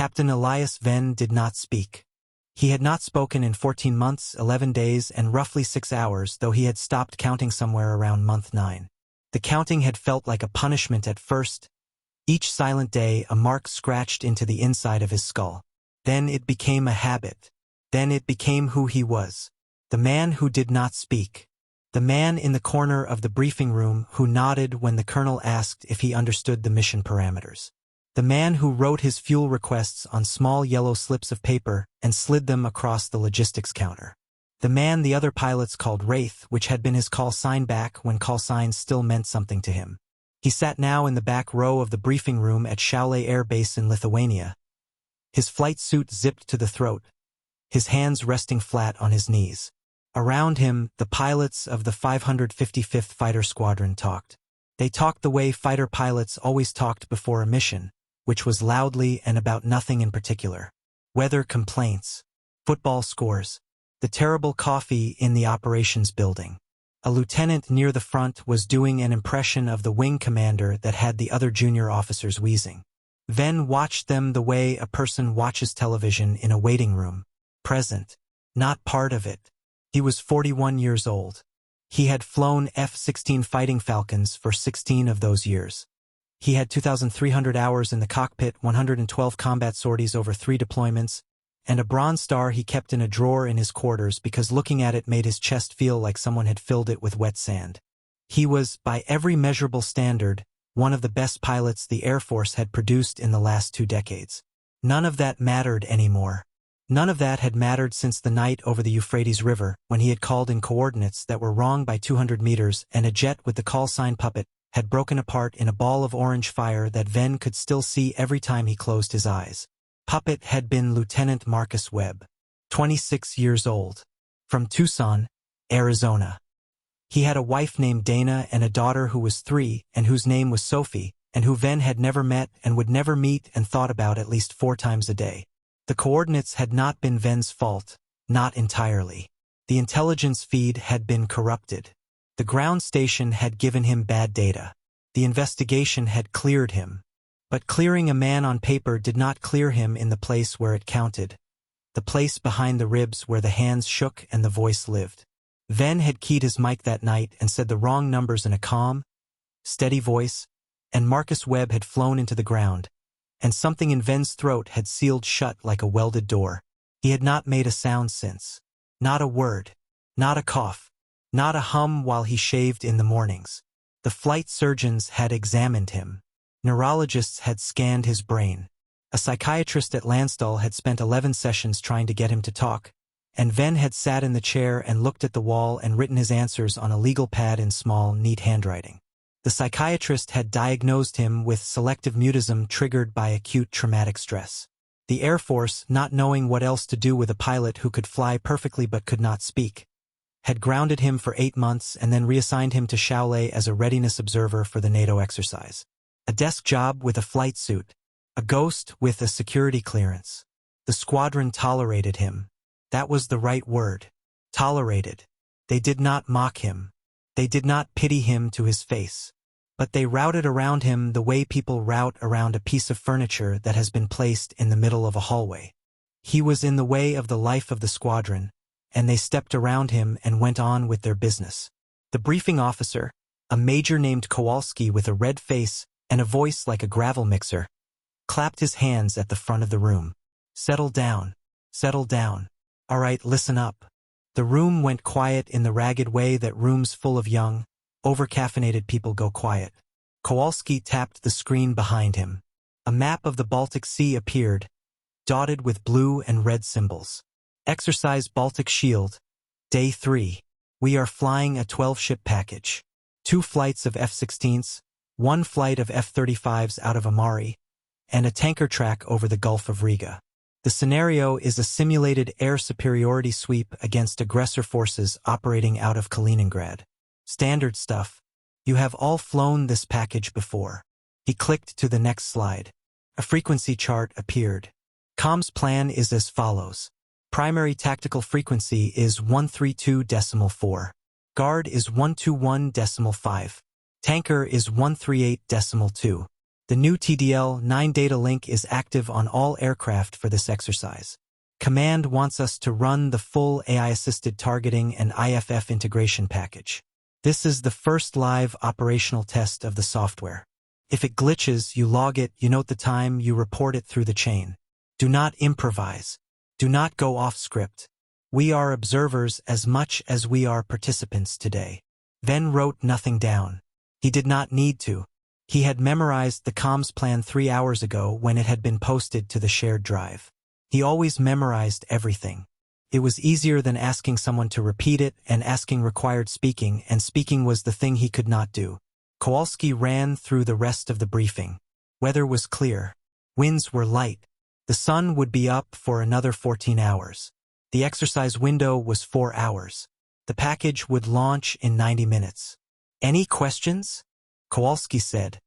Captain Elias Wayne did not speak. He had not spoken in 14 months, 11 days, and roughly 6 hours, though he had stopped counting somewhere around month 9. The counting had felt like a punishment at first. Each silent day, a mark scratched into the inside of his skull. Then it became a habit. Then it became who he was. The man who did not speak. The man in the corner of the briefing room who nodded when the colonel asked if he understood the mission parameters. The man who wrote his fuel requests on small yellow slips of paper and slid them across the logistics counter. The man the other pilots called Wraith, which had been his call sign back when call signs still meant something to him. He sat now in the back row of the briefing room at Šiauliai Air Base in Lithuania. His flight suit zipped to the throat, his hands resting flat on his knees. Around him, the pilots of the 555th Fighter Squadron talked. They talked the way fighter pilots always talked before a mission, which was loudly and about nothing in particular. Weather complaints, football scores, the terrible coffee in the operations building. A lieutenant near the front was doing an impression of the wing commander that had the other junior officers wheezing. Wayne watched them the way a person watches television in a waiting room. Present, not part of it. He was 41 years old. He had flown F-16 Fighting Falcons for 16 of those years. He had 2,300 hours in the cockpit, 112 combat sorties over 3 deployments, and a Bronze Star he kept in a drawer in his quarters because looking at it made his chest feel like someone had filled it with wet sand. He was, by every measurable standard, one of the best pilots the Air Force had produced in the last 2 decades. None of that mattered anymore. None of that had mattered since the night over the Euphrates River, when he had called in coordinates that were wrong by 200 meters and a jet with the call sign Puppet had broken apart in a ball of orange fire that Wayne could still see every time he closed his eyes. Puppet had been Lieutenant Marcus Webb, 26 years old, from Tucson, Arizona. He had a wife named Dana and a daughter who was 3 and whose name was Sophie, and who Wayne had never met and would never meet and thought about at least 4 times a day. The coordinates had not been Wayne's fault, not entirely. The intelligence feed had been corrupted. The ground station had given him bad data. The investigation had cleared him. But clearing a man on paper did not clear him in the place where it counted. The place behind the ribs where the hands shook and the voice lived. Wayne had keyed his mic that night and said the wrong numbers in a calm, steady voice, and Marcus Webb had flown into the ground, and something in Wayne's throat had sealed shut like a welded door. He had not made a sound since. Not a word. Not a cough. Not a hum while he shaved in the mornings. The flight surgeons had examined him. Neurologists had scanned his brain. A psychiatrist at Landstuhl had spent 11 sessions trying to get him to talk, and Wayne had sat in the chair and looked at the wall and written his answers on a legal pad in small, neat handwriting. The psychiatrist had diagnosed him with selective mutism triggered by acute traumatic stress. The Air Force, not knowing what else to do with a pilot who could fly perfectly but could not speak, had grounded him for 8 months and then reassigned him to Šiauliai as a readiness observer for the NATO exercise. A desk job with a flight suit. A ghost with a security clearance. The squadron tolerated him. That was the right word. Tolerated. They did not mock him. They did not pity him to his face. But they routed around him the way people rout around a piece of furniture that has been placed in the middle of a hallway. He was in the way of the life of the squadron, and they stepped around him and went on with their business. The briefing officer, a major named Kowalski with a red face and a voice like a gravel mixer, clapped his hands at the front of the room. Settle down. Settle down. All right, listen up. The room went quiet in the ragged way that rooms full of young, over-caffeinated people go quiet. Kowalski tapped the screen behind him. A map of the Baltic Sea appeared, dotted with blue and red symbols. Exercise Baltic Shield. Day 3. We are flying a 12-ship package. 2 flights of F-16s, 1 flight of F-35s out of Amari, and a tanker track over the Gulf of Riga. The scenario is a simulated air superiority sweep against aggressor forces operating out of Kaliningrad. Standard stuff. You have all flown this package before. He clicked to the next slide. A frequency chart appeared. Comms plan is as follows. Primary tactical frequency is 132.4. Guard is 121.5. Tanker is 138.2. The new TDL-9 data link is active on all aircraft for this exercise. Command wants us to run the full AI-assisted targeting and IFF integration package. This is the first live operational test of the software. If it glitches, you log it, you note the time, you report it through the chain. Do not improvise. Do not go off script. We are observers as much as we are participants today. Ven wrote nothing down. He did not need to. He had memorized the comms plan 3 hours ago when it had been posted to the shared drive. He always memorized everything. It was easier than asking someone to repeat it, and asking required speaking, and speaking was the thing he could not do. Kowalski ran through the rest of the briefing. Weather was clear. Winds were light. The sun would be up for another 14 hours. The exercise window was 4 hours. The package would launch in 90 minutes. Any questions? Kowalski said.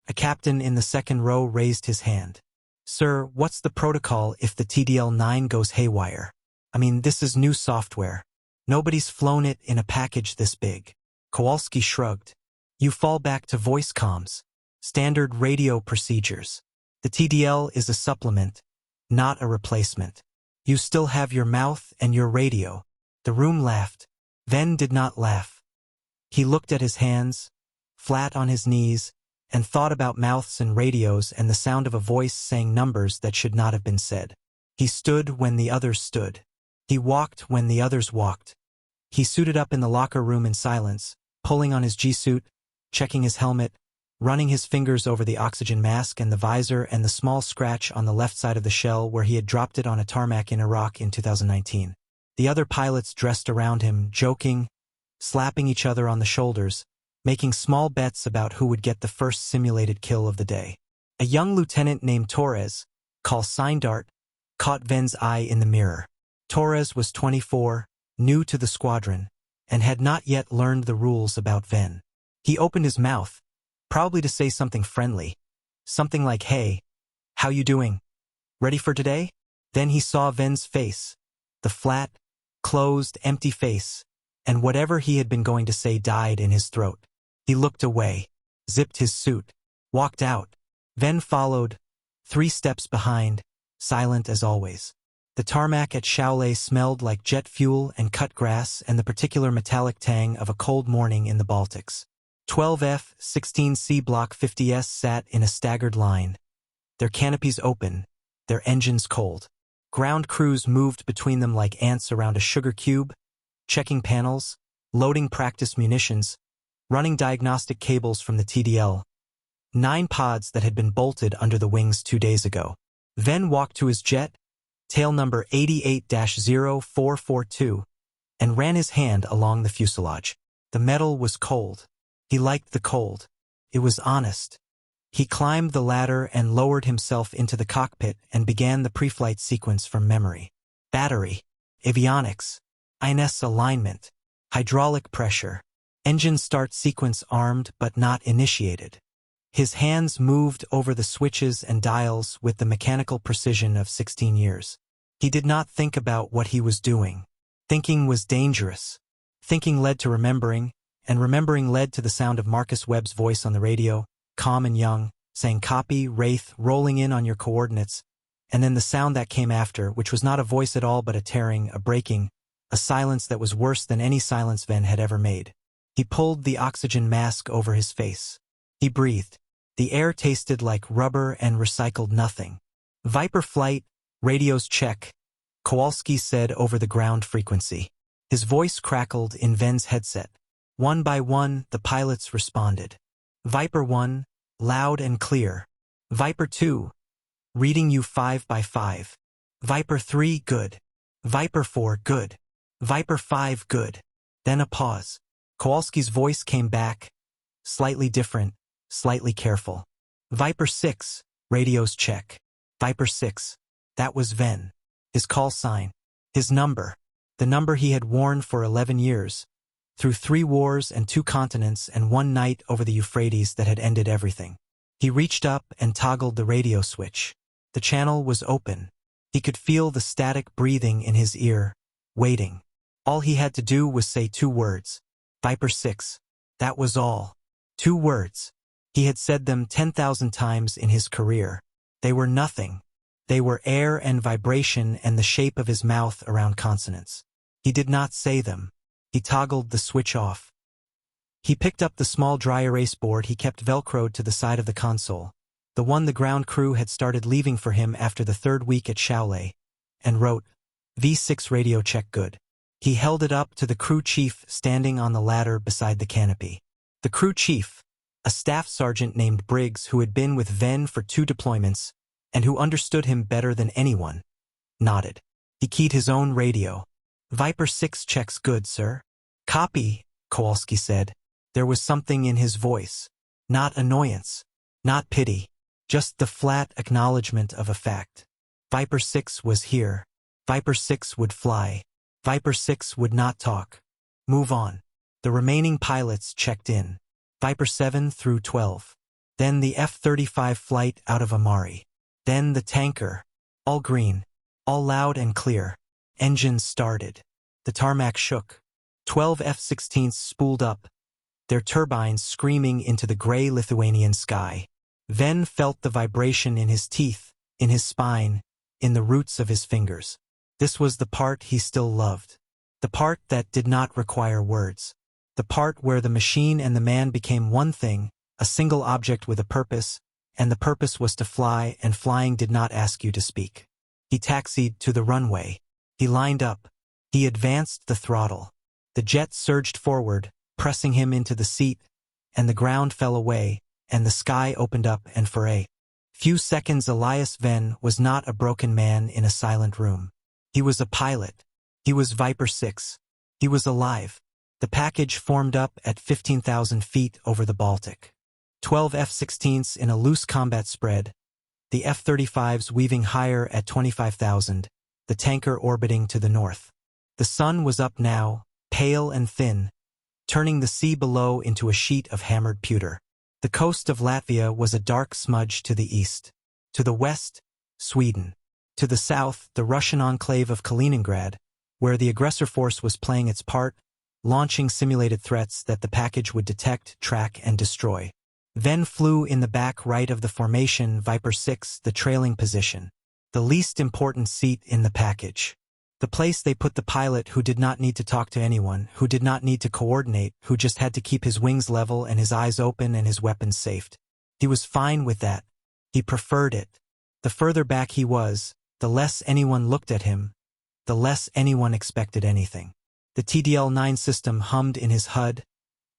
A captain in the second row raised his hand. Sir, what's the protocol if the TDL-9 goes haywire? I mean, this is new software. Nobody's flown it in a package this big. Kowalski shrugged. You fall back to voice comms. Standard radio procedures. The TDL is a supplement, not a replacement. You still have your mouth and your radio. The room laughed. Ven did not laugh. He looked at his hands, flat on his knees, and thought about mouths and radios and the sound of a voice saying numbers that should not have been said. He stood when the others stood. He walked when the others walked. He suited up in the locker room in silence, pulling on his G-suit, checking his helmet, running his fingers over the oxygen mask and the visor and the small scratch on the left side of the shell where he had dropped it on a tarmac in Iraq in 2019. The other pilots dressed around him, joking, slapping each other on the shoulders, making small bets about who would get the first simulated kill of the day. A young lieutenant named Torres, called Sign Dart, caught Ven's eye in the mirror. Torres was 24, new to the squadron, and had not yet learned the rules about Ven. He opened his mouth, probably to say something friendly, something like, "Hey, how you doing? Ready for today?" Then he saw Ven's face, the flat, closed, empty face, and whatever he had been going to say died in his throat. He looked away, zipped his suit, walked out. Ven followed, 3 steps behind, silent as always. The tarmac at Shaolei smelled like jet fuel and cut grass and the particular metallic tang of a cold morning in the Baltics. 12 F-16C Block 50s sat in a staggered line, their canopies open, their engines cold. Ground crews moved between them like ants around a sugar cube, checking panels, loading practice munitions, running diagnostic cables from the TDL. 9 pods that had been bolted under the wings 2 days ago. Ven walked to his jet, tail number 88-0442, and ran his hand along the fuselage. The metal was cold. He liked the cold. It was honest. He climbed the ladder and lowered himself into the cockpit and began the pre-flight sequence from memory. Battery, avionics, INS alignment, hydraulic pressure, engine start sequence armed but not initiated. His hands moved over the switches and dials with the mechanical precision of 16 years. He did not think about what he was doing. Thinking was dangerous. Thinking led to remembering, and remembering led to the sound of Marcus Webb's voice on the radio, calm and young, saying copy, Wraith, rolling in on your coordinates, and then the sound that came after, which was not a voice at all but a tearing, a breaking, a silence that was worse than any silence Ven had ever made. He pulled the oxygen mask over his face. He breathed. The air tasted like rubber and recycled nothing. Viper flight, radios check, Kowalski said over the ground frequency. His voice crackled in Ven's headset. One by one, the pilots responded. Viper 1, loud and clear. Viper 2, reading you 5 by 5. Viper 3, good. Viper 4, good. Viper 5, good. Then a pause. Kowalski's voice came back, slightly different, slightly careful. Viper 6, radios check. Viper 6, that was Ven. His call sign. His number. The number he had worn for 11 years. Through 3 wars and 2 continents and 1 night over the Euphrates that had ended everything. He reached up and toggled the radio switch. The channel was open. He could feel the static breathing in his ear, waiting. All he had to do was say 2 words. Viper 6. That was all. 2 words. He had said them 10,000 times in his career. They were nothing. They were air and vibration and the shape of his mouth around consonants. He did not say them. He toggled the switch off. He picked up the small dry erase board he kept velcroed to the side of the console, the one the ground crew had started leaving for him after the third week at Shaolei, and wrote, V6 radio check good. He held it up to the crew chief standing on the ladder beside the canopy. The crew chief, a staff sergeant named Briggs who had been with Ven for 2 deployments and who understood him better than anyone, nodded. He keyed his own radio. Viper 6 checks good, sir. Copy, Kowalski said. There was something in his voice. Not annoyance. Not pity. Just the flat acknowledgement of a fact. Viper 6 was here. Viper 6 would fly. Viper 6 would not talk. Move on. The remaining pilots checked in. Viper 7 through 12. Then the F-35 flight out of Amari. Then the tanker. All green. All loud and clear. Engines started. The tarmac shook. 12 F-16s spooled up, their turbines screaming into the gray Lithuanian sky. Ven felt the vibration in his teeth, in his spine, in the roots of his fingers. This was the part he still loved. The part that did not require words. The part where the machine and the man became one thing, a single object with a purpose, and the purpose was to fly, and flying did not ask you to speak. He taxied to the runway. He lined up. He advanced the throttle. The jet surged forward, pressing him into the seat, and the ground fell away, and the sky opened up, and for a few seconds Elias Wayne was not a broken man in a silent room. He was a pilot. He was Viper 6. He was alive. The package formed up at 15,000 feet over the Baltic. 12 F-16s in a loose combat spread, the F-35s weaving higher at 25,000, the tanker orbiting to the north. The sun was up now, pale and thin, turning the sea below into a sheet of hammered pewter. The coast of Latvia was a dark smudge to the east. To the west, Sweden. To the south, the Russian enclave of Kaliningrad, where the aggressor force was playing its part, launching simulated threats that the package would detect, track, and destroy. Ven flew in the back right of the formation Viper 6, the trailing position. The least important seat in the package. The place they put the pilot who did not need to talk to anyone, who did not need to coordinate, who just had to keep his wings level and his eyes open and his weapons safed. He was fine with that. He preferred it. The further back he was, the less anyone looked at him, the less anyone expected anything. The TDL-9 system hummed in his HUD,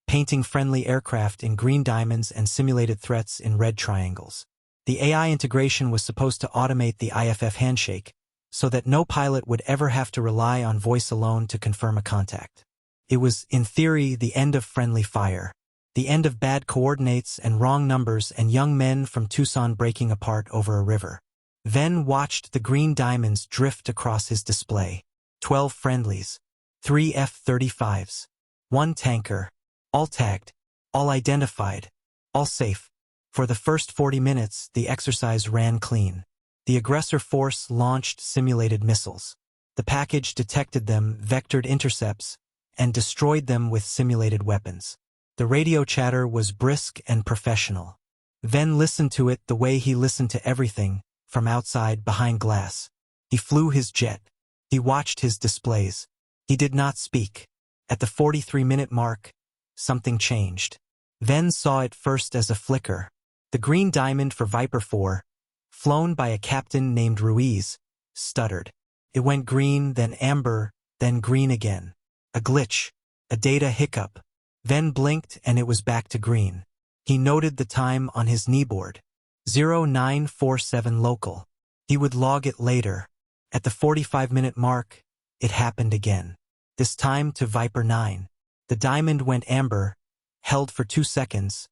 painting friendly aircraft in green diamonds and simulated threats in red triangles. The AI integration was supposed to automate the IFF handshake, so that no pilot would ever have to rely on voice alone to confirm a contact. It was, in theory, the end of friendly fire, the end of bad coordinates and wrong numbers and young men from Tucson breaking apart over a river. Ven watched the green diamonds drift across his display. 12 friendlies, 3 F-35s, 1 tanker, all tagged, all identified, all safe. For the first 40 minutes, the exercise ran clean. The aggressor force launched simulated missiles. The package detected them, vectored intercepts, and destroyed them with simulated weapons. The radio chatter was brisk and professional. Ven listened to it the way he listened to everything, from outside behind glass. He flew his jet. He watched his displays. He did not speak. At the 43-minute mark, something changed. Ven saw it first as a flicker. The green diamond for Viper 4, flown by a captain named Ruiz, stuttered. It went green, then amber, then green again. A glitch. A data hiccup. Ven blinked and it was back to green. He noted the time on his kneeboard. 0947 local. He would log it later. At the 45-minute mark, it happened again. This time to Viper 9. The diamond went amber, held for 2 seconds,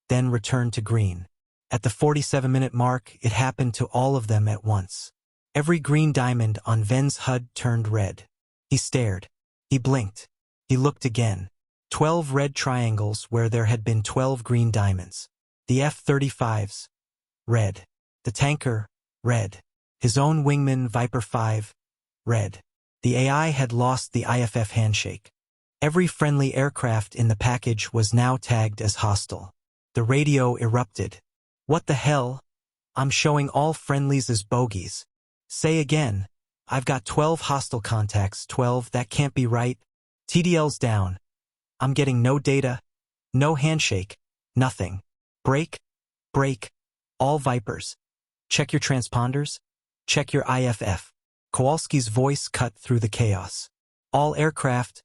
then returned to green. At the 47-minute mark, it happened to all of them at once. Every green diamond on Ven's HUD turned red. He stared. He blinked. He looked again. 12 red triangles where there had been 12 green diamonds. The F-35s, red. The tanker, red. His own wingman Viper 5, red. The AI had lost the IFF handshake. Every friendly aircraft in the package was now tagged as hostile. The radio erupted. What the hell? I'm showing all friendlies as bogeys. Say again. I've got 12 hostile contacts, 12, that can't be right. TDL's down. I'm getting no data, no handshake, nothing. Break, break, all Vipers. Check your transponders, check your IFF. Kowalski's voice cut through the chaos. All aircraft,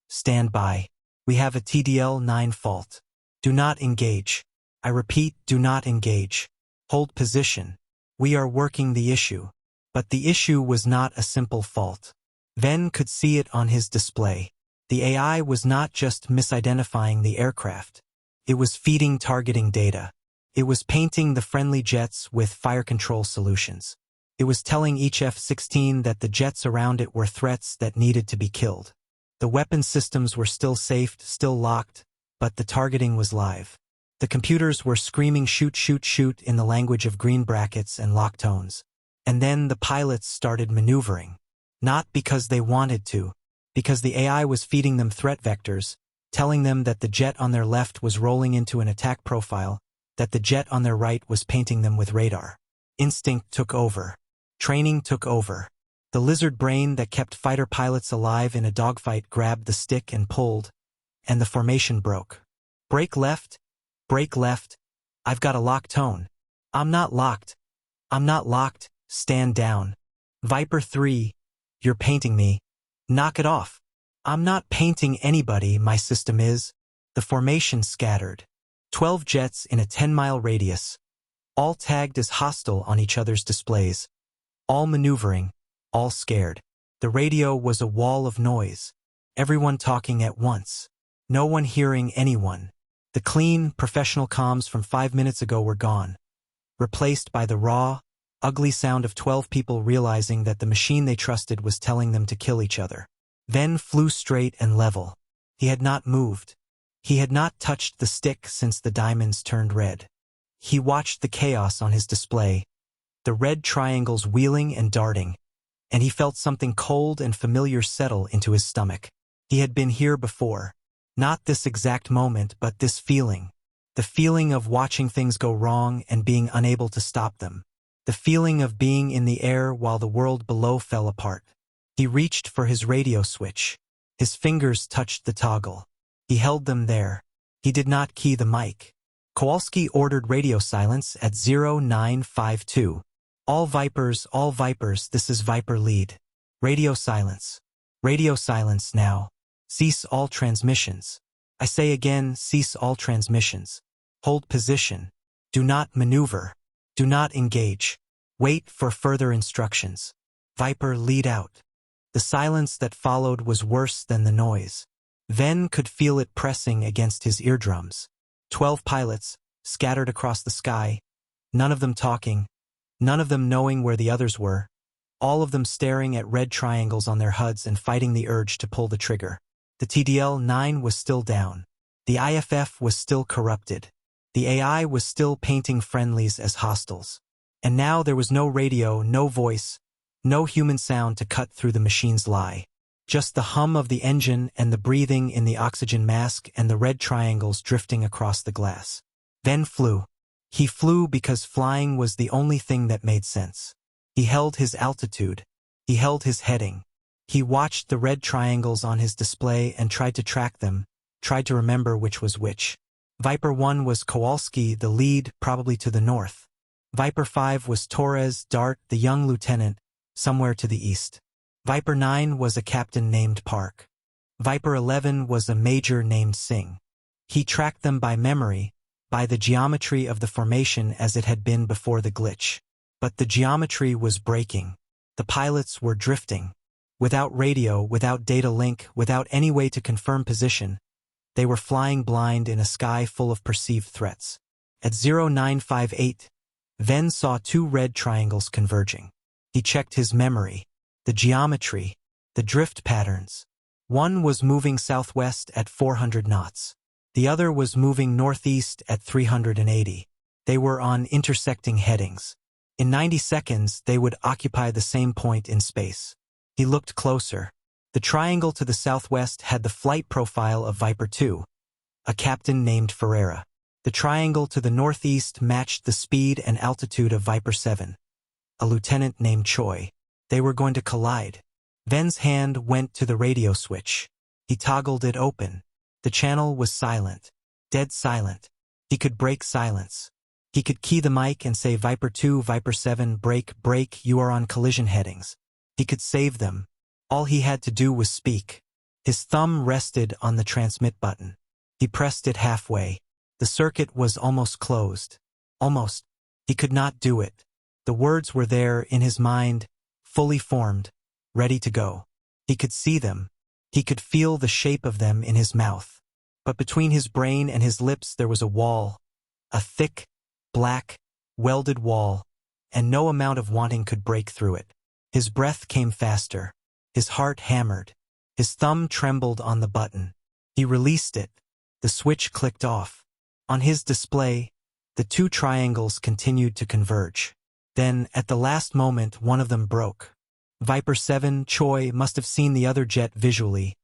stand by. We have a TDL-9 fault. Do not engage. I repeat, do not engage. Hold position. We are working the issue. But the issue was not a simple fault. Ven could see it on his display. The AI was not just misidentifying the aircraft. It was feeding targeting data. It was painting the friendly jets with fire control solutions. It was telling each F-16 that the jets around it were threats that needed to be killed. The weapon systems were still safe, still locked, but the targeting was live. The computers were screaming shoot, shoot, shoot in the language of green brackets and lock tones. And then the pilots started maneuvering. Not because they wanted to, because the AI was feeding them threat vectors, telling them that the jet on their left was rolling into an attack profile, that the jet on their right was painting them with radar. Instinct took over. Training took over. The lizard brain that kept fighter pilots alive in a dogfight grabbed the stick and pulled, and the formation broke. Break left. I've got a locked tone. I'm not locked. Stand down. Viper 3, you're painting me. Knock it off. I'm not painting anybody, my system is. The formation scattered. 12 jets in a 10-mile radius. All tagged as hostile on each other's displays. All maneuvering, all scared. The radio was a wall of noise. Everyone talking at once. No one hearing anyone. The clean, professional comms from 5 minutes ago were gone. Replaced by the raw, ugly sound of 12 people realizing that the machine they trusted was telling them to kill each other. Ven flew straight and level. He had not moved. He had not touched the stick since the diamonds turned red. He watched the chaos on his display, the red triangles wheeling and darting, and he felt something cold and familiar settle into his stomach. He had been here before. Not this exact moment, but this feeling. The feeling of watching things go wrong and being unable to stop them. The feeling of being in the air while the world below fell apart. He reached for his radio switch. His fingers touched the toggle. He held them there. He did not key the mic. Kowalski ordered radio silence at 0952. All Vipers, this is Viper lead. Radio silence now. Cease all transmissions. I say again, cease all transmissions. Hold position. Do not maneuver. Do not engage. Wait for further instructions. Viper lead out. The silence that followed was worse than the noise. Ven could feel it pressing against his eardrums. 12 pilots, scattered across the sky, none of them talking, none of them knowing where the others were, all of them staring at red triangles on their HUDs and fighting the urge to pull the trigger. The TDL-9 was still down. The IFF was still corrupted. The AI was still painting friendlies as hostiles. And now there was no radio, no voice, no human sound to cut through the machine's lie. Just the hum of the engine and the breathing in the oxygen mask and the red triangles drifting across the glass. Ven flew. He flew because flying was the only thing that made sense. He held his altitude. He held his heading. He watched the red triangles on his display and tried to track them, tried to remember which was which. Viper 1 was Kowalski, the lead, probably to the north. Viper 5 was Torres Dart, the young lieutenant, somewhere to the east. Viper 9 was a captain named Park. Viper 11 was a major named Singh. He tracked them by memory, by the geometry of the formation as it had been before the glitch. But the geometry was breaking. The pilots were drifting. Without radio, without data link, without any way to confirm position, they were flying blind in a sky full of perceived threats. At 0958, Ven saw 2 red triangles converging. He checked his memory, the geometry, the drift patterns. One was moving southwest at 400 knots. The other was moving northeast at 380. They were on intersecting headings. In 90 seconds, they would occupy the same point in space. He looked closer. The triangle to the southwest had the flight profile of Viper 2, a captain named Ferreira. The triangle to the northeast matched the speed and altitude of Viper 7. A lieutenant named Choi. They were going to collide. Ven's hand went to the radio switch. He toggled it open. The channel was silent. Dead silent. He could break silence. He could key the mic and say Viper 2, Viper 7, break, you are on collision headings. He could save them. All he had to do was speak. His thumb rested on the transmit button. He pressed it halfway. The circuit was almost closed. Almost. He could not do it. The words were there in his mind, fully formed, ready to go. He could see them. He could feel the shape of them in his mouth. But between his brain and his lips there was a wall. A thick, black, welded wall, and no amount of wanting could break through it. His breath came faster. His heart hammered. His thumb trembled on the button. He released it. The switch clicked off. On his display, the two triangles continued to converge. Then, at the last moment, one of them broke. Viper 7, Choi, must have seen the other jet visually,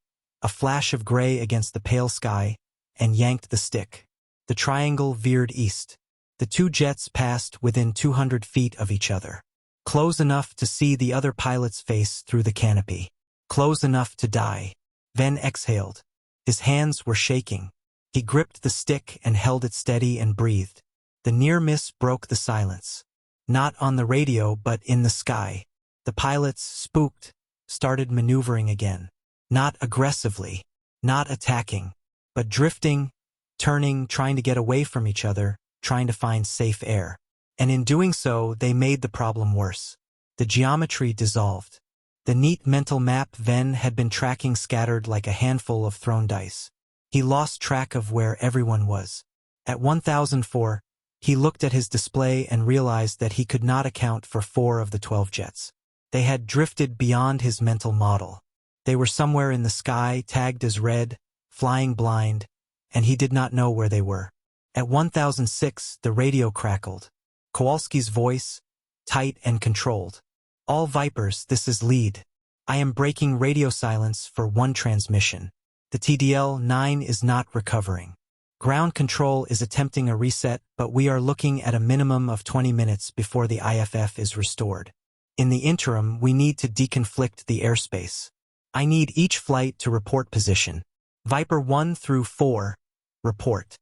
a flash of gray against the pale sky, and yanked the stick. The triangle veered east. The two jets passed within 200 feet of each other. Close enough to see the other pilot's face through the canopy. Close enough to die. Ven exhaled. His hands were shaking. He gripped the stick and held it steady and breathed. The near miss broke the silence. Not on the radio, but in the sky. The pilots, spooked, started maneuvering again. Not aggressively, not attacking, but drifting, turning, trying to get away from each other, trying to find safe air. And in doing so, they made the problem worse. The geometry dissolved. The neat mental map Ven had been tracking scattered like a handful of thrown dice. He lost track of where everyone was. At 1004, he looked at his display and realized that he could not account for 4 of the 12 jets. They had drifted beyond his mental model. They were somewhere in the sky, tagged as red, flying blind, and he did not know where they were. At 1006, the radio crackled. Kowalski's voice, tight and controlled. All Vipers, this is lead. I am breaking radio silence for 1 transmission. The TDL-9 is not recovering. Ground control is attempting a reset, but we are looking at a minimum of 20 minutes before the IFF is restored. In the interim, we need to deconflict the airspace. I need each flight to report position. Viper 1 through 4, report.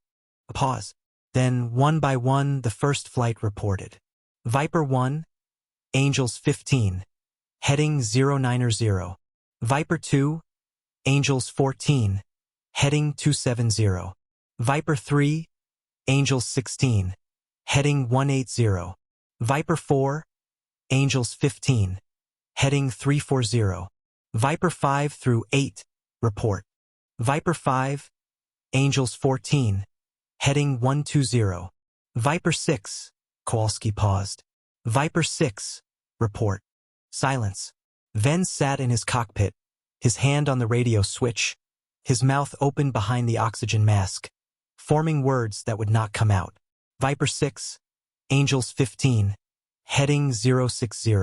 A pause. Then, one by one, the first flight reported. Viper 1, Angels 15, heading 090. Viper 2, Angels 14, heading 270. Viper 3, Angels 16, heading 180. Viper 4, Angels 15, heading 340. Viper 5 through 8, report. Viper 5, Angels 14, heading 120. Viper 6, Kowalski paused. Viper 6, report. Silence. Ven sat in his cockpit, his hand on the radio switch, his mouth open behind the oxygen mask, forming words that would not come out. Viper 6, Angels 15, heading 060.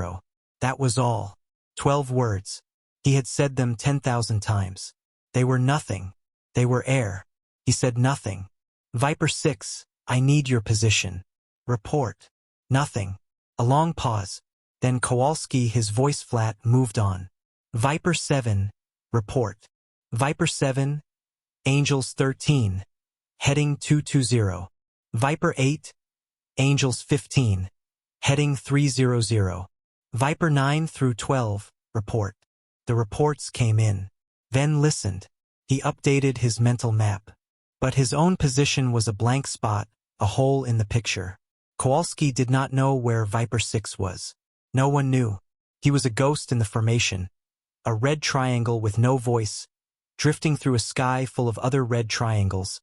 That was all. 12 words. He had said them 10,000 times. They were nothing. They were air. He said nothing. Viper 6, I need your position. Report. Nothing. A long pause. Then Kowalski, his voice flat, moved on. Viper 7, report. Viper 7, Angels 13, heading 220. Viper 8, Angels 15, heading 300. Viper 9 through 12, report. The reports came in. Ven listened. He updated his mental map. But his own position was a blank spot, a hole in the picture. Kowalski did not know where Viper 6 was. No one knew. He was a ghost in the formation, a red triangle with no voice, drifting through a sky full of other red triangles,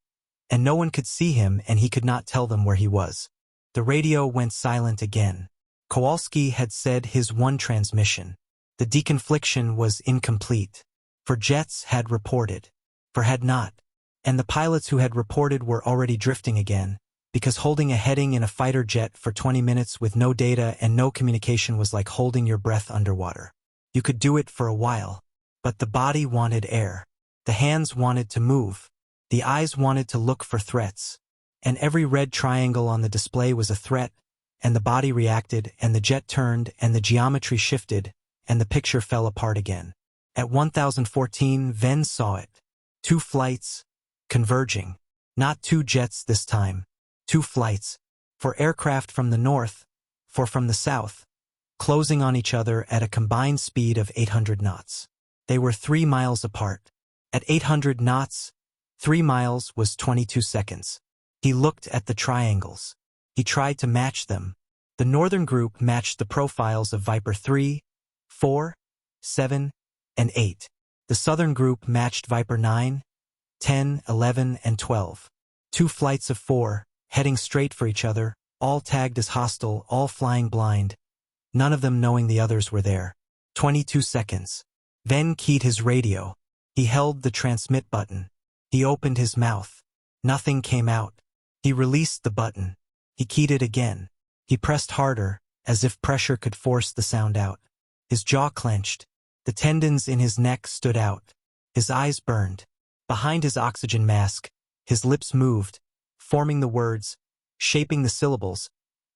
and no one could see him and he could not tell them where he was. The radio went silent again. Kowalski had said his 1 transmission. The deconfliction was incomplete. For jets had reported. For had not. And the pilots who had reported were already drifting again, because holding a heading in a fighter jet for 20 minutes with no data and no communication was like holding your breath underwater. You could do it for a while, but the body wanted air. The hands wanted to move. The eyes wanted to look for threats. and every red triangle on the display was a threat, and the body reacted, and the jet turned, and the geometry shifted, and the picture fell apart again. At 1014, Ven saw it. 2 flights, converging. Not 2 jets this time. 2 flights. For aircraft from the north, for from the south, closing on each other at a combined speed of 800 knots. They were 3 miles apart. At 800 knots, 3 miles was 22 seconds. He looked at the triangles. He tried to match them. The northern group matched the profiles of Viper 3, 4, 7, and 8. The southern group matched Viper 9, 10, 11, and 12. 2 flights of 4, heading straight for each other, all tagged as hostile, all flying blind. None of them knowing the others were there. 22 seconds. Ven keyed his radio. He held the transmit button. He opened his mouth. Nothing came out. He released the button. He keyed it again. He pressed harder, as if pressure could force the sound out. His jaw clenched. The tendons in his neck stood out. His eyes burned. Behind his oxygen mask, his lips moved, forming the words, shaping the syllables.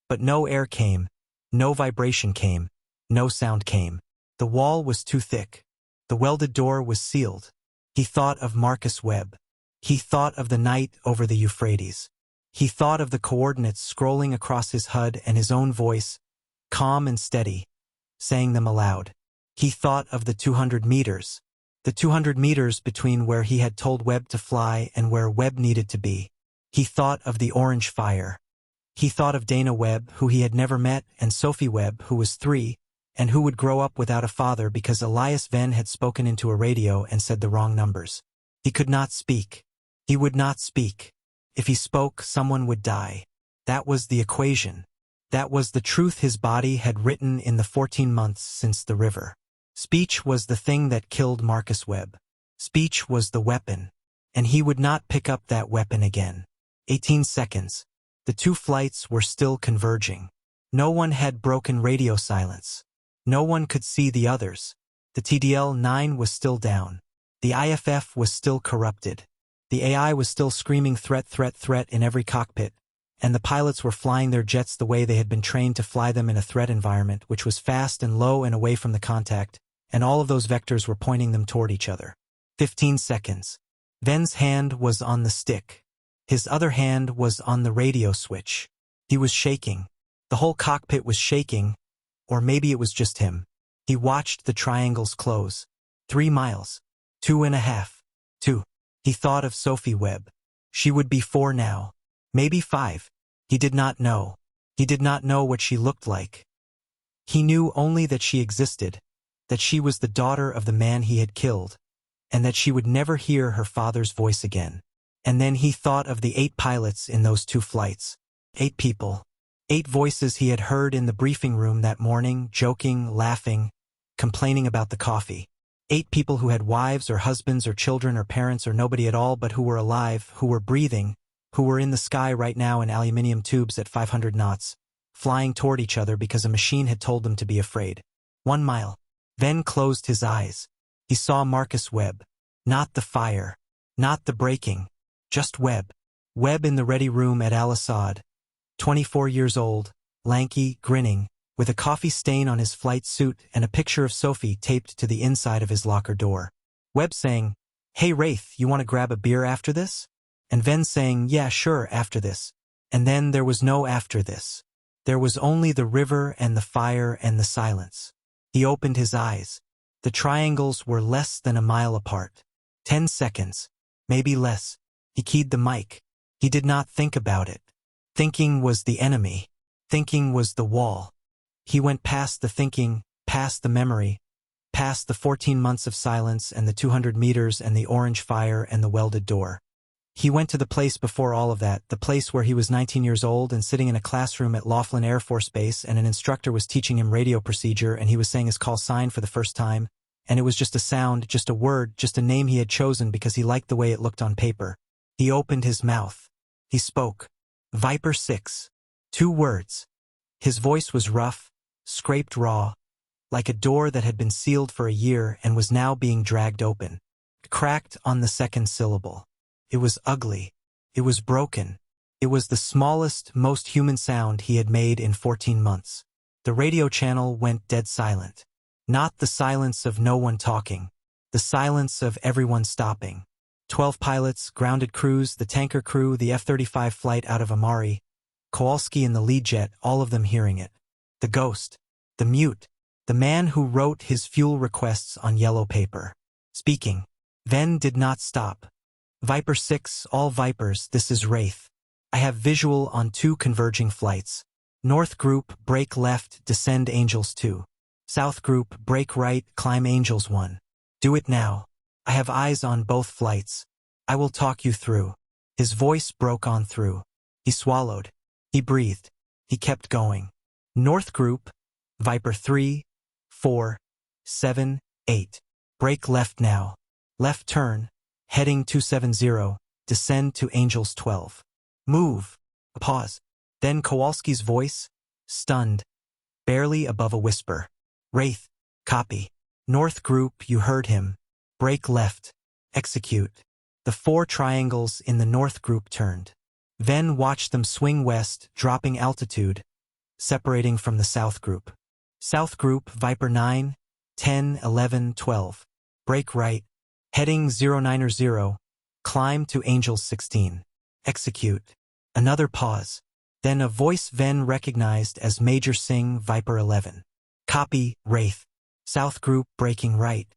But no air came, no vibration came, no sound came. The wall was too thick. The welded door was sealed. He thought of Marcus Webb. He thought of the night over the Euphrates. He thought of the coordinates scrolling across his HUD and his own voice, calm and steady, saying them aloud. He thought of the 200 meters. The 200 meters between where he had told Webb to fly and where Webb needed to be. He thought of the orange fire. He thought of Dana Webb, who he had never met, and Sophie Webb, who was 3, and who would grow up without a father because Elias Wayne had spoken into a radio and said the wrong numbers. He could not speak. He would not speak. If he spoke, someone would die. That was the equation. That was the truth his body had written in the 14 months since the river. Speech was the thing that killed Marcus Webb. Speech was the weapon. And he would not pick up that weapon again. 18 seconds. The 2 flights were still converging. No one had broken radio silence. No one could see the others. The TDL-9 was still down. The IFF was still corrupted. The AI was still screaming threat, threat, threat in every cockpit, and the pilots were flying their jets the way they had been trained to fly them in a threat environment, which was fast and low and away from the contact, and all of those vectors were pointing them toward each other. 15 seconds. Ven's hand was on the stick. His other hand was on the radio switch. He was shaking. The whole cockpit was shaking, or maybe it was just him. He watched the triangles close. 3 miles. 2.5. 2. He thought of Sophie Webb. She would be 4 now. Maybe 5. He did not know. He did not know what she looked like. He knew only that she existed, that she was the daughter of the man he had killed, and that she would never hear her father's voice again. And then he thought of the 8 pilots in those 2 flights. 8 people. 8 voices he had heard in the briefing room that morning, joking, laughing, complaining about the coffee. 8 people who had wives or husbands or children or parents or nobody at all but who were alive, who were breathing, who were in the sky right now in aluminium tubes at 500 knots, flying toward each other because a machine had told them to be afraid. 1 mile. Ven closed his eyes. He saw Marcus Webb. Not the fire. Not the breaking. Just Webb. Webb in the ready room at Al Assad. 24 years old, lanky, grinning, with a coffee stain on his flight suit and a picture of Sophie taped to the inside of his locker door. Webb saying, "Hey Wraith, you want to grab a beer after this?" And Ven saying, "Yeah, sure, after this." And then there was no after this. There was only the river and the fire and the silence. He opened his eyes. The triangles were less than a mile apart. 10 seconds. Maybe less. He keyed the mic. He did not think about it. Thinking was the enemy. Thinking was the wall. He went past the thinking, past the memory, past the 14 months of silence and the 200 meters and the orange fire and the welded door. He went to the place before all of that, the place where he was 19 years old and sitting in a classroom at Laughlin Air Force Base, and an instructor was teaching him radio procedure, and he was saying his call sign for the first time, and it was just a sound, just a word, just a name he had chosen because he liked the way it looked on paper. He opened his mouth. He spoke. Viper 6. 2 words. His voice was rough, scraped raw, like a door that had been sealed for a year and was now being dragged open. Cracked on the second syllable. It was ugly. It was broken. It was the smallest, most human sound he had made in 14 months. The radio channel went dead silent. Not the silence of no one talking. The silence of everyone stopping. 12 pilots, grounded crews, the tanker crew, the F-35 flight out of Amari, Kowalski in the lead jet, all of them hearing it. The ghost. The mute. The man who wrote his fuel requests on yellow paper. Speaking. Ven did not stop. Viper 6, all Vipers, this is Wraith. I have visual on 2 converging flights. North group, break left, descend Angels 2. South group, break right, climb Angels 1. Do it now. I have eyes on both flights. I will talk you through. His voice broke on through. He swallowed. He breathed. He kept going. North group, Viper 3, 4, 7, 8. Break left now. Left turn, heading 270, descend to Angels 12. Move. A pause. Then Kowalski's voice, stunned, barely above a whisper. Wraith, copy. North group, you heard him. Break left. Execute. The 4 triangles in the north group turned. Ven watched them swing west, dropping altitude, separating from the south group. South group, Viper 9, 10, 11, 12. Break right. Heading 090, climb to Angels 16. Execute. Another pause. Then a voice Ven recognized as Major Singh, Viper 11. Copy, Wraith. South group breaking right.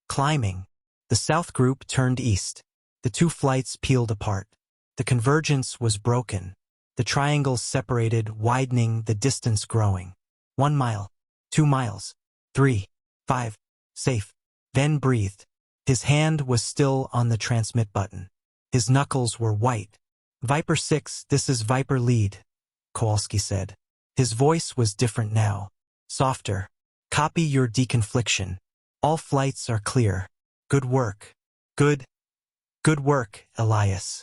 Climbing. The south group turned east. The 2 flights peeled apart. The convergence was broken. The triangles separated, widening, the distance growing. 1 mile. 2 miles. 3. 5. Safe. Ven breathed. His hand was still on the transmit button. His knuckles were white. Viper 6, this is Viper lead, Kowalski said. His voice was different now. Softer. Copy your deconfliction. All flights are clear. Good work. Good work, Elias.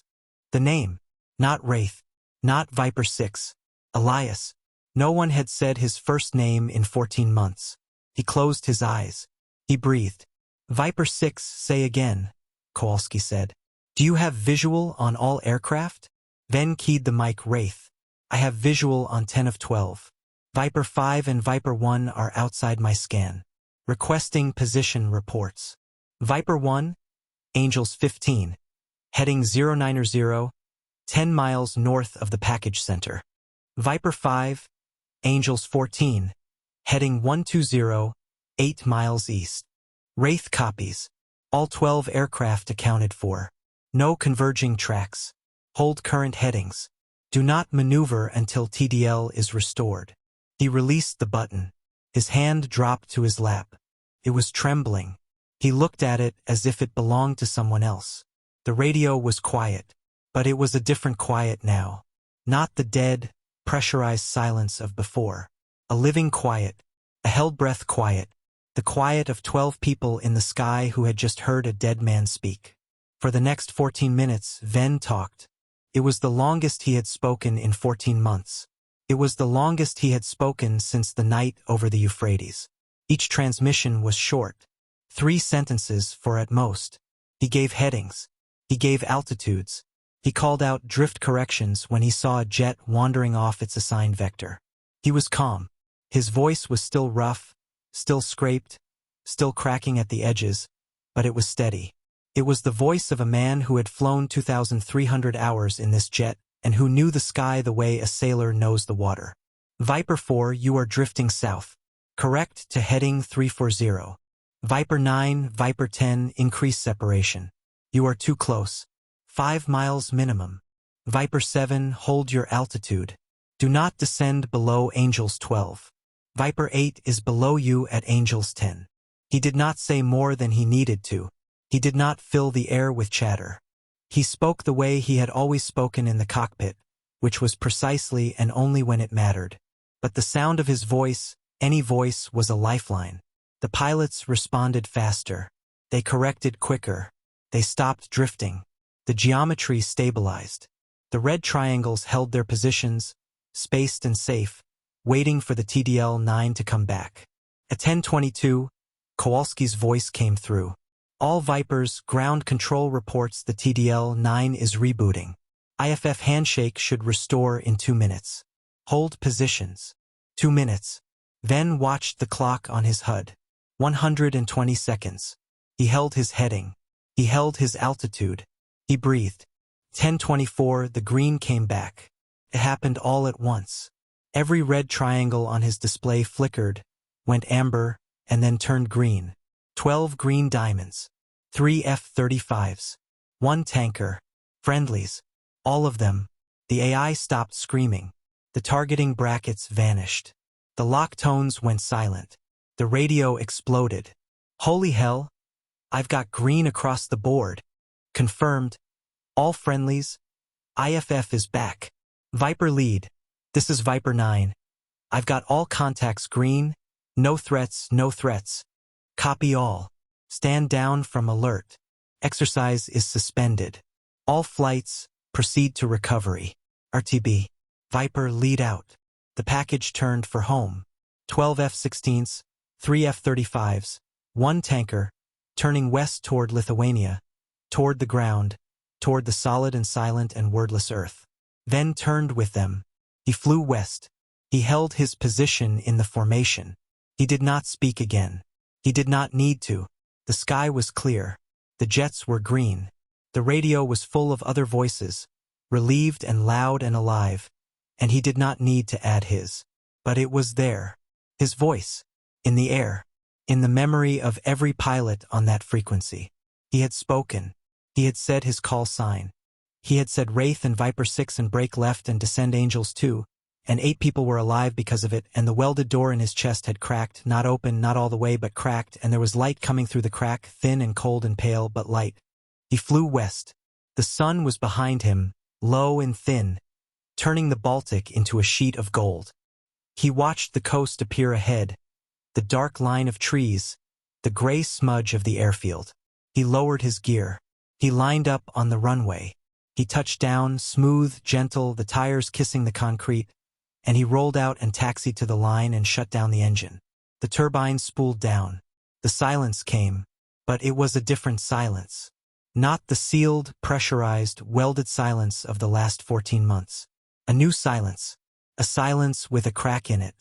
The name. Not Wraith. Not Viper 6. Elias. No one had said his first name in 14 months. He closed his eyes. He breathed. Viper 6, say again, Kowalski said. Do you have visual on all aircraft? Ven keyed the mic. Wraith. I have visual on 10 of 12. Viper 5 and Viper 1 are outside my scan. Requesting position reports. Viper 1, Angels 15. Heading 090, 10 miles north of the package center. Viper 5, Angels 14. Heading 120, 8 miles east. Wraith copies. All 12 aircraft accounted for. No converging tracks. Hold current headings. Do not maneuver until TDL is restored. He released the button. His hand dropped to his lap. It was trembling. He looked at it as if it belonged to someone else. The radio was quiet, but it was a different quiet now. Not the dead, pressurized silence of before. A living quiet. A held breath quiet. The quiet of 12 people in the sky who had just heard a dead man speak. For the next 14 minutes, Ven talked. It was the longest he had spoken in 14 months. It was the longest he had spoken since the night over the Euphrates. Each transmission was short. 3 sentences for at most. He gave headings. He gave altitudes. He called out drift corrections when he saw a jet wandering off its assigned vector. He was calm. His voice was still rough, still scraped, still cracking at the edges, but it was steady. It was the voice of a man who had flown 2,300 hours in this jet and who knew the sky the way a sailor knows the water. Viper 4, you are drifting south. Correct to heading 340. Viper 9, Viper 10, increase separation. You are too close. 5 miles minimum. Viper 7, hold your altitude. Do not descend below Angels 12. Viper 8 is below you at Angels 10. He did not say more than he needed to. He did not fill the air with chatter. He spoke the way he had always spoken in the cockpit, which was precisely and only when it mattered. But the sound of his voice, any voice, was a lifeline. The pilots responded faster. They corrected quicker. They stopped drifting. The geometry stabilized. The red triangles held their positions, spaced and safe, waiting for the TDL-9 to come back. At 10:22, Kowalski's voice came through. All Vipers, ground control reports the TDL-9 is rebooting. IFF handshake should restore in 2 minutes. Hold positions. 2 minutes. Ven watched the clock on his HUD. 120 seconds. He held his heading. He held his altitude. He breathed. 10:24, the green came back. It happened all at once. Every red triangle on his display flickered, went amber, and then turned green. 12 green diamonds. 3 F-35s. 1 tanker. Friendlies. All of them. The AI stopped screaming. The targeting brackets vanished. The lock tones went silent. The radio exploded. Holy hell! I've got green across the board. Confirmed. All friendlies. IFF is back. Viper lead. This is Viper 9. I've got all contacts green. No threats, no threats. Copy all. Stand down from alert. Exercise is suspended. All flights, proceed to recovery. RTB. Viper lead out. The package turned for home. 12 F-16s, 3 F-35s, 1 tanker, turning west toward Lithuania, toward the ground, toward the solid and silent and wordless earth. Then turned with them. He flew west. He held his position in the formation. He did not speak again. He did not need to. The sky was clear. The jets were green. The radio was full of other voices, relieved and loud and alive, and he did not need to add his. But it was there. His voice. In the air. In the memory of every pilot on that frequency. He had spoken. He had said his call sign. He had said Wraith and Viper 6 and brake left and descend Angels 2, and 8 people were alive because of it, and the welded door in his chest had cracked, not open, not all the way, but cracked, and there was light coming through the crack, thin and cold and pale, but light. He flew west. The sun was behind him, low and thin, turning the Baltic into a sheet of gold. He watched the coast appear ahead, the dark line of trees, the gray smudge of the airfield. He lowered his gear. He lined up on the runway. He touched down, smooth, gentle, the tires kissing the concrete, and he rolled out and taxied to the line and shut down the engine. The turbines spooled down. The silence came, but it was a different silence. Not the sealed, pressurized, welded silence of the last 14 months. A new silence. A silence with a crack in it.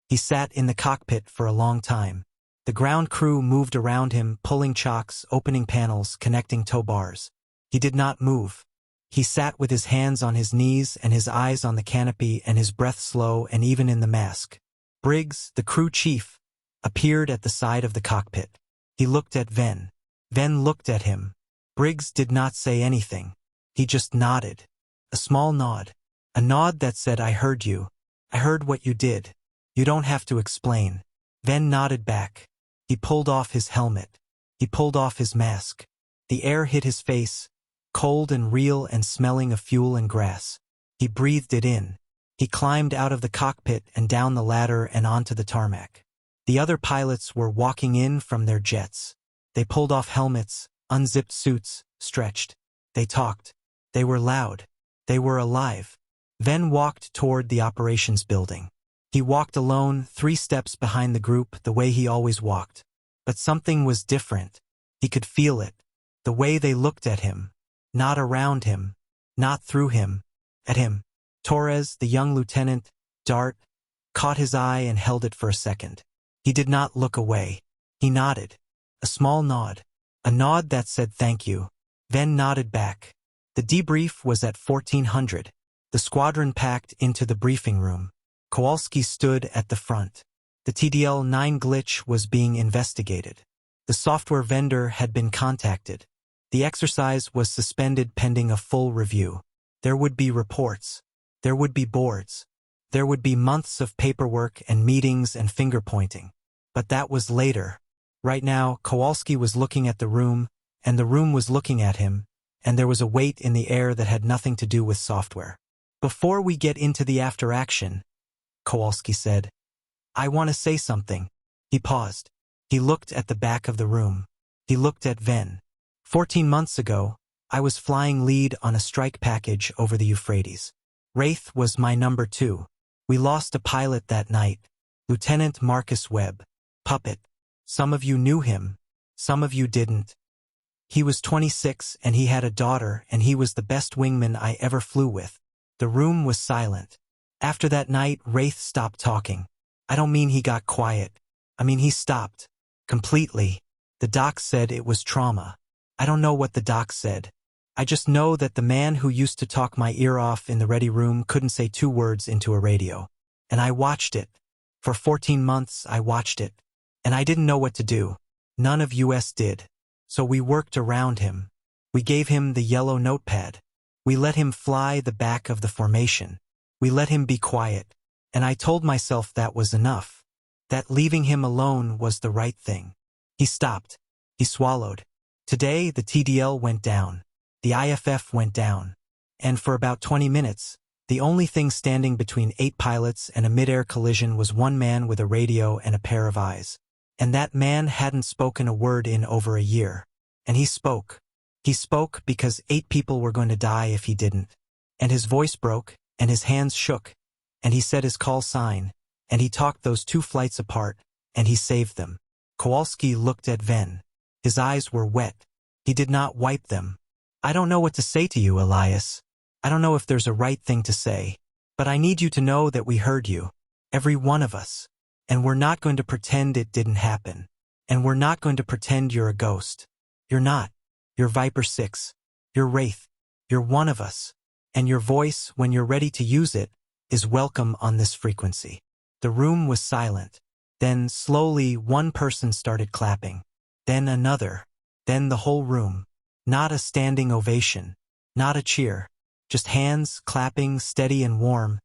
He sat in the cockpit for a long time. The ground crew moved around him, pulling chocks, opening panels, connecting tow bars. He did not move. He sat with his hands on his knees and his eyes on the canopy and his breath slow and even in the mask. Briggs, the crew chief, appeared at the side of the cockpit. He looked at Ven. Ven looked at him. Briggs did not say anything. He just nodded. A small nod. A nod that said, I heard you. I heard what you did. You don't have to explain. Ven nodded back. He pulled off his helmet. He pulled off his mask. The air hit his face, cold and real and smelling of fuel and grass. He breathed it in. He climbed out of the cockpit and down the ladder and onto the tarmac. The other pilots were walking in from their jets. They pulled off helmets, unzipped suits, stretched. They talked. They were loud. They were alive. Ven walked toward the operations building. He walked alone, 3 steps behind the group, the way he always walked. But something was different. He could feel it. The way they looked at him. Not around him. Not through him. At him. Torres, the young lieutenant, Dart, caught his eye and held it for a second. He did not look away. He nodded. A small nod. A nod that said thank you. Ven nodded back. The debrief was at 1400. The squadron packed into the briefing room. Kowalski stood at the front. The TDL-9 glitch was being investigated. The software vendor had been contacted. The exercise was suspended pending a full review. There would be reports. There would be boards. There would be months of paperwork and meetings and finger-pointing. But that was later. Right now, Kowalski was looking at the room, and the room was looking at him, and there was a weight in the air that had nothing to do with software. Before we get into the after-action, Kowalski said, I want to say something. He paused. He looked at the back of the room. He looked at Ven. 14 months ago, I was flying lead on a strike package over the Euphrates. Wraith was my number 2. We lost a pilot that night, Lieutenant Marcus Webb. Puppet. Some of you knew him. Some of you didn't. He was 26 and he had a daughter and he was the best wingman I ever flew with. The room was silent. After that night, Wraith stopped talking. I don't mean he got quiet. I mean he stopped. Completely. The doc said it was trauma. I don't know what the doc said. I just know that the man who used to talk my ear off in the ready room couldn't say 2 words into a radio. And I watched it. For 14 months I watched it. And I didn't know what to do. None of us did. So we worked around him. We gave him the yellow notepad. We let him fly the back of the formation. We let him be quiet. And I told myself that was enough. That leaving him alone was the right thing. He stopped. He swallowed. Today the TDL went down. The IFF went down. And for about 20 minutes, the only thing standing between 8 pilots and a mid-air collision was one man with a radio and a pair of eyes. And that man hadn't spoken a word in over a year. And he spoke. He spoke because 8 people were going to die if he didn't. And his voice broke, and his hands shook, and he said his call sign, and he talked those 2 flights apart, and he saved them. Kowalski looked at Ven. His eyes were wet. He did not wipe them. I don't know what to say to you, Elias. I don't know if there's a right thing to say. But I need you to know that we heard you. Every one of us. And we're not going to pretend it didn't happen. And we're not going to pretend you're a ghost. You're not. You're Viper 6. You're Wraith. You're one of us. And your voice, when you're ready to use it, is welcome on this frequency. The room was silent. Then, slowly, one person started clapping. Then another. Then the whole room. Not a standing ovation. Not a cheer. Just hands, clapping, steady and warm.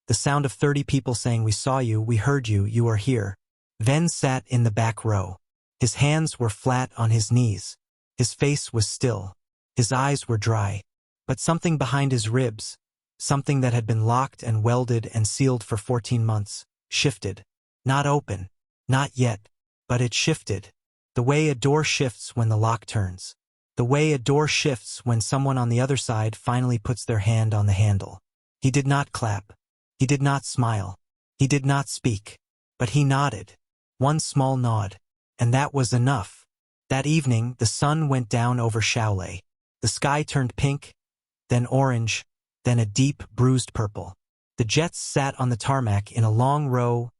The sound of 30 people saying, "We saw you, we heard you, you are here." Ven sat in the back row. His hands were flat on his knees. His face was still. His eyes were dry. But something behind his ribs, something that had been locked and welded and sealed for 14 months, shifted. Not open. Not yet. But it shifted. The way a door shifts when the lock turns. The way a door shifts when someone on the other side finally puts their hand on the handle. He did not clap. He did not smile. He did not speak. But he nodded. One small nod. And that was enough. That evening, the sun went down over Shaolei. The sky turned pink, then orange, then a deep, bruised purple. The jets sat on the tarmac in a long row,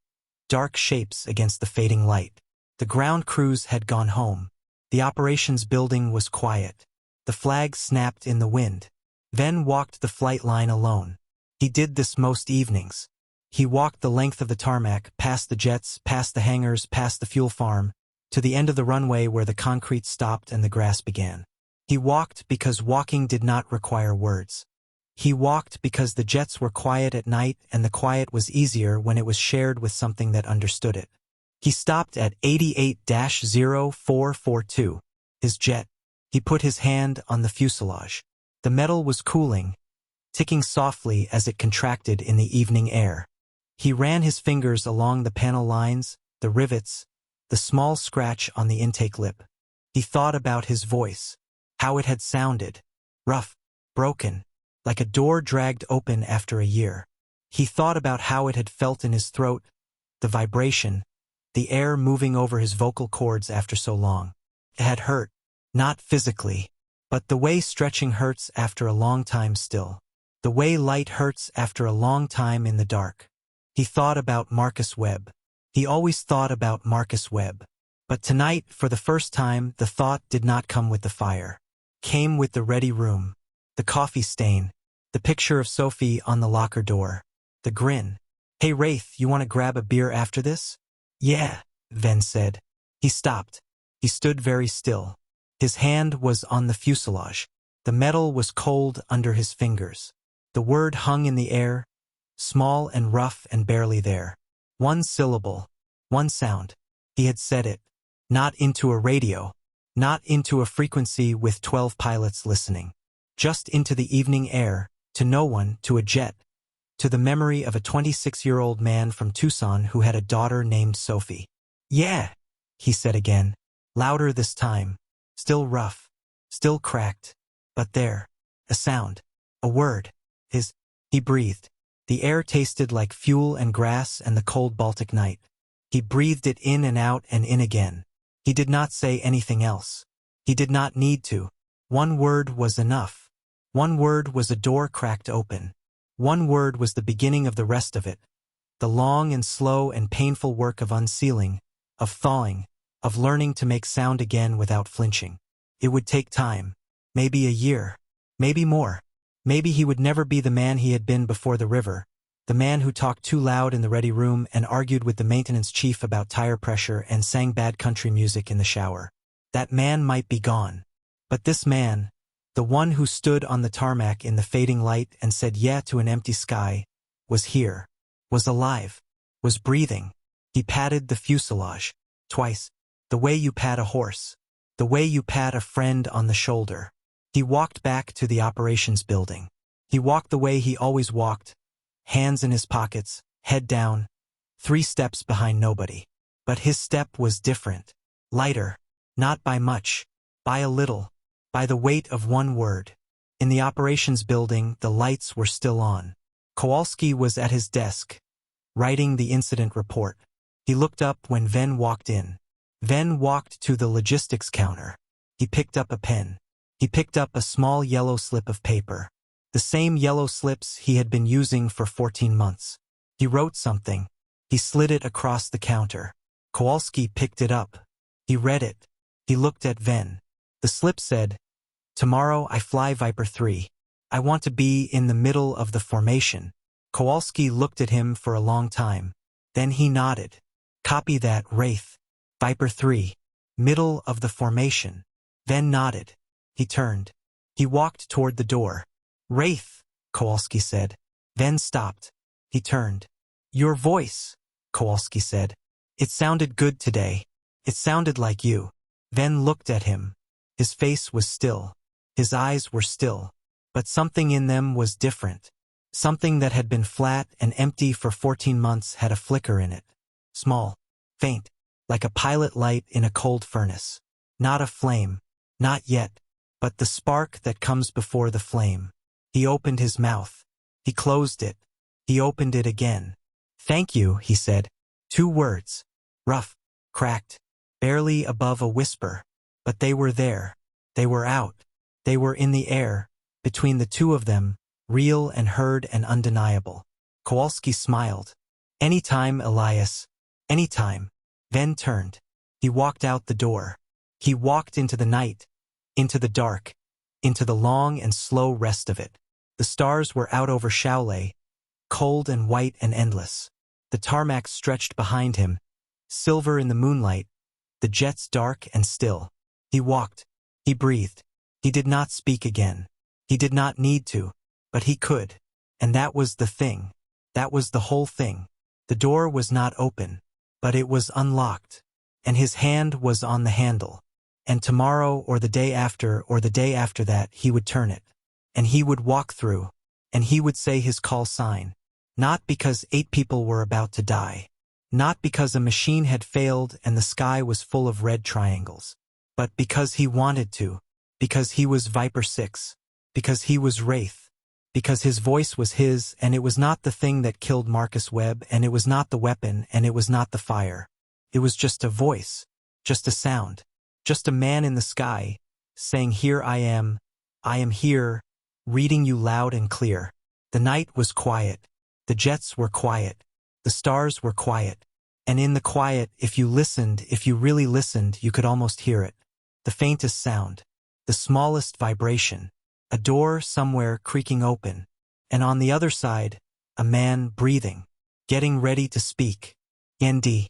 dark shapes against the fading light. The ground crews had gone home. The operations building was quiet. The flag snapped in the wind. Ven walked the flight line alone. He did this most evenings. He walked the length of the tarmac, past the jets, past the hangars, past the fuel farm, to the end of the runway where the concrete stopped and the grass began. He walked because walking did not require words. He walked because the jets were quiet at night and the quiet was easier when it was shared with something that understood it. He stopped at 88-0442, his jet. He put his hand on the fuselage. The metal was cooling, ticking softly as it contracted in the evening air. He ran his fingers along the panel lines, the rivets, the small scratch on the intake lip. He thought about his voice, how it had sounded, rough, broken, like a door dragged open after a year. He thought about how it had felt in his throat, the vibration, the air moving over his vocal cords after so long. It had hurt, not physically, but the way stretching hurts after a long time still. The way light hurts after a long time in the dark. He thought about Marcus Webb. He always thought about Marcus Webb. But tonight, for the first time, the thought did not come with the fire. Came with the ready room, the coffee stain, the picture of Sophie on the locker door, the grin. "Hey Wraith, you want to grab a beer after this?" "Yeah," Ven said. He stopped. He stood very still. His hand was on the fuselage. The metal was cold under his fingers. The word hung in the air, small and rough and barely there. One syllable, one sound. He had said it. Not into a radio. Not into a frequency with 12 pilots listening. Just into the evening air, to no one, to a jet. To the memory of a 26-year-old man from Tucson who had a daughter named Sophie. "Yeah," he said again, louder this time, still rough, still cracked, but there, a sound, a word, he breathed. The air tasted like fuel and grass and the cold Baltic night. He breathed it in and out and in again. He did not say anything else. He did not need to. One word was enough. One word was a door cracked open. One word was the beginning of the rest of it. The long and slow and painful work of unsealing, of thawing, of learning to make sound again without flinching. It would take time. Maybe a year. Maybe more. Maybe he would never be the man he had been before the river, the man who talked too loud in the ready room and argued with the maintenance chief about tire pressure and sang bad country music in the shower. That man might be gone. But this man, the one who stood on the tarmac in the fading light and said yeah to an empty sky, was here, was alive, was breathing. He patted the fuselage, twice, the way you pat a horse, the way you pat a friend on the shoulder. He walked back to the operations building. He walked the way he always walked, hands in his pockets, head down, 3 steps behind nobody. But his step was different, lighter, not by much, by a little, by the weight of one word. In the operations building, the lights were still on. Kowalski was at his desk, writing the incident report. He looked up when Ven walked in. Ven walked to the logistics counter. He picked up a pen. He picked up a small yellow slip of paper. The same yellow slips he had been using for 14 months. He wrote something. He slid it across the counter. Kowalski picked it up. He read it. He looked at Ven. The slip said, "Tomorrow I fly Viper 3. I want to be in the middle of the formation." Kowalski looked at him for a long time. Then he nodded. "Copy that, Wraith. Viper 3. Middle of the formation." Ven nodded. He turned. He walked toward the door. "Wraith," Kowalski said. Ven stopped. He turned. "Your voice," Kowalski said. "It sounded good today. It sounded like you." Ven looked at him. His face was still. His eyes were still. But something in them was different. Something that had been flat and empty for 14 months had a flicker in it. Small, faint, like a pilot light in a cold furnace. Not a flame. Not yet. But the spark that comes before the flame. He opened his mouth. He closed it. He opened it again. "Thank you," he said. 2 words. Rough, cracked, barely above a whisper. But they were there. They were out. They were in the air, between the two of them, real and heard and undeniable. Kowalski smiled. "Anytime, Elias. Anytime." Ven turned. He walked out the door. He walked into the night, into the dark, into the long and slow rest of it. The stars were out over Shaolei, cold and white and endless. The tarmac stretched behind him, silver in the moonlight, the jets dark and still. He walked. He breathed. He did not speak again. He did not need to, but he could. And that was the thing. That was the whole thing. The door was not open, but it was unlocked. And his hand was on the handle. And tomorrow or the day after that he would turn it. And he would walk through. And he would say his call sign. Not because 8 people were about to die. Not because a machine had failed and the sky was full of red triangles. But because he wanted to. Because he was Viper 6. Because he was Wraith. Because his voice was his, and it was not the thing that killed Marcus Webb, and it was not the weapon, and it was not the fire. It was just a voice. Just a sound. Just a man in the sky, saying, "Here I am here, reading you loud and clear." The night was quiet. The jets were quiet. The stars were quiet. And in the quiet, if you really listened, you could almost hear it. The faintest sound. The smallest vibration. A door somewhere creaking open. And on the other side, a man breathing. Getting ready to speak. Yendi.